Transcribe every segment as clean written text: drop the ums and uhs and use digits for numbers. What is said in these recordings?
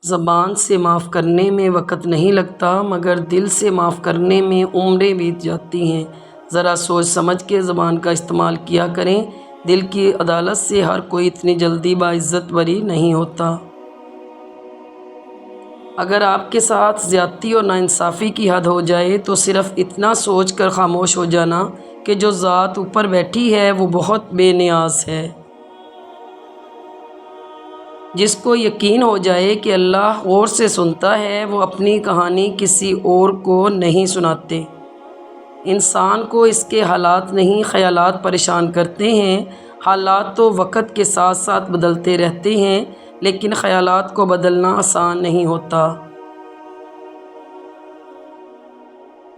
زبان سے معاف کرنے میں وقت نہیں لگتا مگر دل سے معاف کرنے میں عمریں بیت جاتی ہیں۔ ذرا سوچ سمجھ کے زبان کا استعمال کیا کریں۔ دل کی عدالت سے ہر کوئی اتنی جلدی باعزت بری نہیں ہوتا۔ اگر آپ کے ساتھ زیادتی اور ناانصافی کی حد ہو جائے تو صرف اتنا سوچ کر خاموش ہو جانا کہ جو ذات اوپر بیٹھی ہے وہ بہت بے نیاز ہے۔ جس کو یقین ہو جائے کہ اللہ غور سے سنتا ہے وہ اپنی کہانی کسی اور کو نہیں سناتے۔ انسان کو اس کے حالات نہیں خیالات پریشان کرتے ہیں۔ حالات تو وقت کے ساتھ ساتھ بدلتے رہتے ہیں لیکن خیالات کو بدلنا آسان نہیں ہوتا۔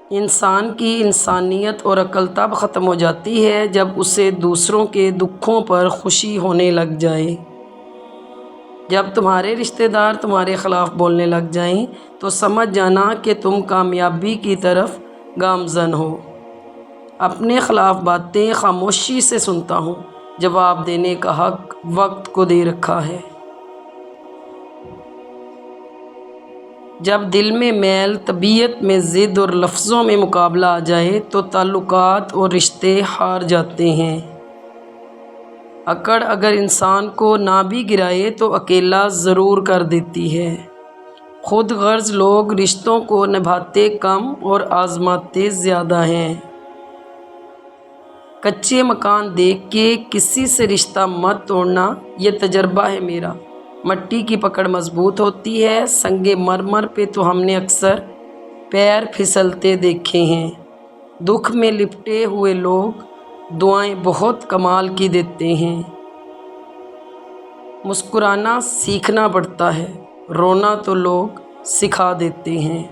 انسان کی انسانیت اور عقل تب ختم ہو جاتی ہے جب اسے دوسروں کے دکھوں پر خوشی ہونے لگ جائے۔ جب تمہارے رشتہ دار تمہارے خلاف بولنے لگ جائیں تو سمجھ جانا کہ تم کامیابی کی طرف گامزن ہو۔ اپنے خلاف باتیں خاموشی سے سنتا ہوں، جواب دینے کا حق وقت کو دے رکھا ہے۔ جب دل میں میل، طبیعت میں ضد اور لفظوں میں مقابلہ آ جائے تو تعلقات اور رشتے ہار جاتے ہیں۔ اکڑ اگر انسان کو نہ بھی گرائے تو اکیلا ضرور کر دیتی ہے۔ خود غرض لوگ رشتوں کو نبھاتے کم اور آزماتے زیادہ ہیں۔ کچے مکان دیکھ کے کسی سے رشتہ مت توڑنا، یہ تجربہ ہے میرا۔ مٹی کی پکڑ مضبوط ہوتی ہے، سنگ مرمر پہ تو ہم نے اکثر پیر پھسلتے دیکھے ہیں۔ دکھ میں لپٹے ہوئے لوگ دعائیں بہت کمال کی دیتے ہیں۔ مسکرانا سیکھنا پڑتا ہے، رونا تو لوگ سکھا دیتے ہیں۔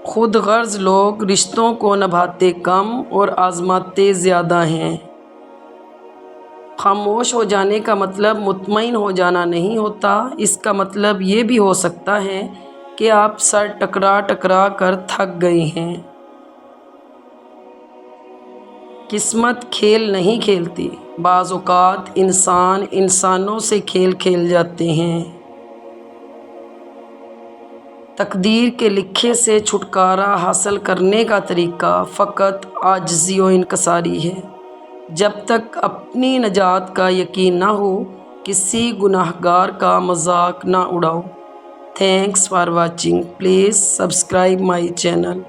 خود غرض لوگ رشتوں کو نبھاتے کم اور آزماتے زیادہ ہیں۔ خاموش ہو جانے کا مطلب مطمئن ہو جانا نہیں ہوتا، اس کا مطلب یہ بھی ہو سکتا ہے کہ آپ سر ٹکرا ٹکرا کر تھک گئے ہیں۔ قسمت کھیل نہیں کھیلتی، بعض اوقات انسان انسانوں سے کھیل کھیل جاتے ہیں۔ تقدیر کے لکھے سے چھٹکارا حاصل کرنے کا طریقہ فقط عاجزی و انکساری ہے۔ جب تک اپنی نجات کا یقین نہ ہو کسی گناہگار کا مذاق نہ اڑاؤ۔ Thanks for watching, please subscribe my channel.